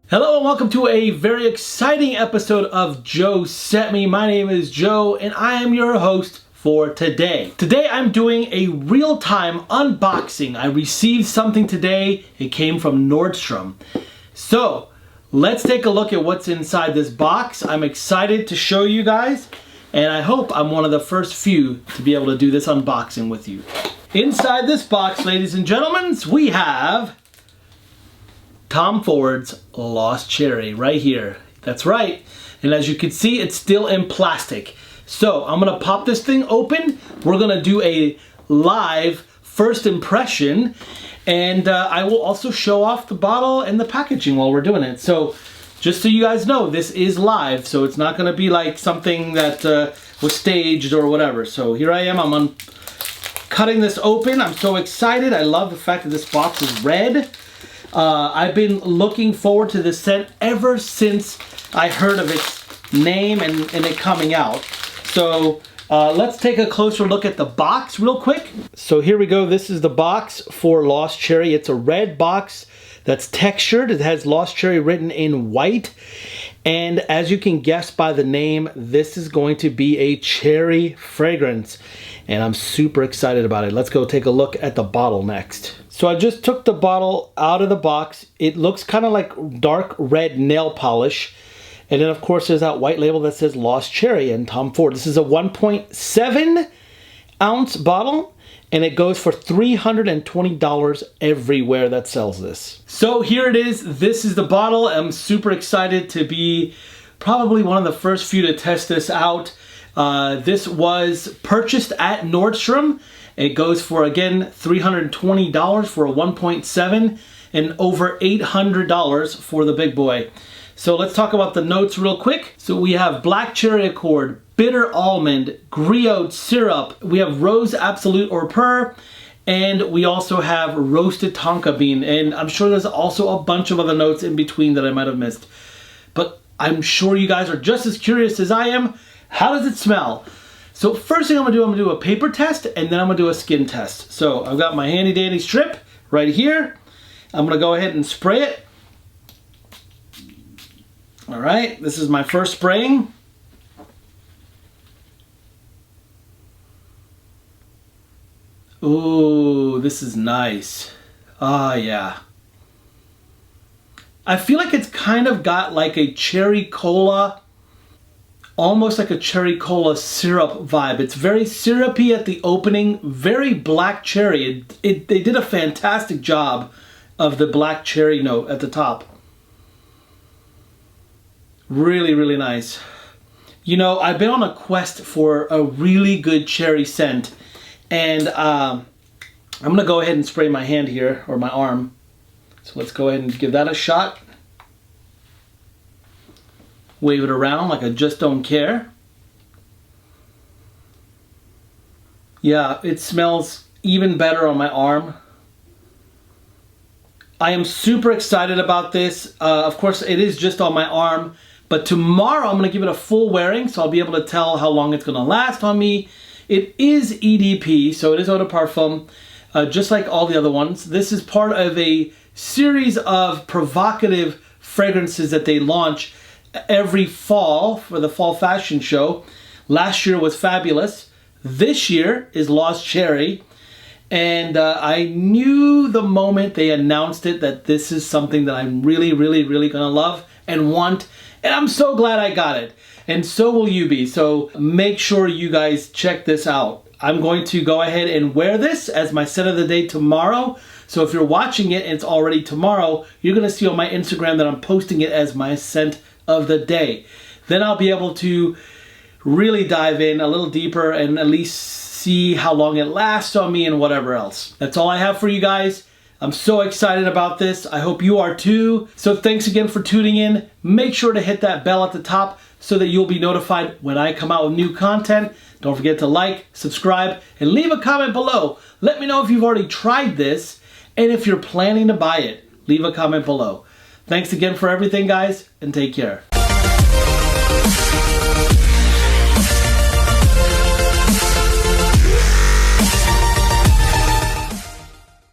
Hello and welcome to a very exciting episode of JoeScentMe. My name is Joe and I am your host for today. Today I'm doing a real-time unboxing. I received something today. It came from Nordstrom. So let's take a look at what's inside this box. I'm excited to show you guys and I hope I'm one of the first few to be able to do this unboxing with you. Inside this box, ladies and gentlemen, we have Tom Ford's Lost Cherry right here. That's right. And as you can see, it's still in plastic. So I'm gonna pop this thing open. We're gonna do a live first impression. And I will also show off the bottle and the packaging while we're doing it. So just so you guys know, this is live. So it's not gonna be like something that was staged or whatever. So here I am, I'm cutting this open. I'm so excited. I love the fact that this box is red. I've been looking forward to this scent ever since I heard of its name and it coming out. So let's take a closer look at the box real quick. So here we go. This is the box for Lost Cherry. It's a red box that's textured. It has Lost Cherry written in white. And as you can guess by the name, this is going to be a cherry fragrance. And I'm super excited about it. Let's go take a look at the bottle next. So I just took the bottle out of the box. It looks kind of like dark red nail polish. And then of course there's that white label that says Lost Cherry and Tom Ford. This is a 1.7 ounce bottle and it goes for $320 everywhere that sells this. So here it is. This is the bottle. I'm super excited to be probably one of the first few to test this out. This was purchased at Nordstrom. It goes for, again, $320 for a 1.7 and over $800 for the big boy. So let's talk about the notes real quick. So we have black cherry accord, bitter almond, griot syrup. We have rose absolute or pur, and we also have roasted tonka bean. And I'm sure there's also a bunch of other notes in between that I might have missed. But I'm sure you guys are just as curious as I am. How does it smell? So first thing I'm gonna do a paper test and then I'm gonna do a skin test. So I've got my handy dandy strip right here. I'm gonna go ahead and spray it. All right, this is my first spraying. Ooh, this is nice. Ah, yeah. I feel like it's kind of got like a cherry cola, almost like a cherry cola syrup vibe. It's very syrupy at the opening, very black cherry. They did a fantastic job of the black cherry note at the top. Really, really nice. You know, I've been on a quest for a really good cherry scent, and I'm gonna go ahead and spray my hand here, or my arm. So let's go ahead and give that a shot. Wave it around like I just don't care. Yeah, it smells even better on my arm. I am super excited about this. Of course, it is just on my arm, but tomorrow I'm gonna give it a full wearing, so I'll be able to tell how long it's gonna last on me. It is EDP, so it is eau de parfum, just like all the other ones. This is part of a series of provocative fragrances that they launch every fall for the fall fashion show. Last year was Fabulous. This year is Lost Cherry. And I knew the moment they announced it that this is something that I'm really, really, really gonna love and want. And I'm so glad I got it. And so will you be. So make sure you guys check this out. I'm going to go ahead and wear this as my scent of the day tomorrow. So if you're watching it and it's already tomorrow, you're gonna see on my Instagram that I'm posting it as my scent of the day. Then I'll be able to really dive in a little deeper and at least see how long it lasts on me and whatever else. That's all I have for you guys. I'm so excited about this. I hope you are too. So thanks again for tuning in. Make sure to hit that bell at the top so that you'll be notified when I come out with new content. Don't forget to like, subscribe, and leave a comment below. Let me know if you've already tried this and if you're planning to buy it. Leave a comment below. Thanks again for everything, guys, and take care.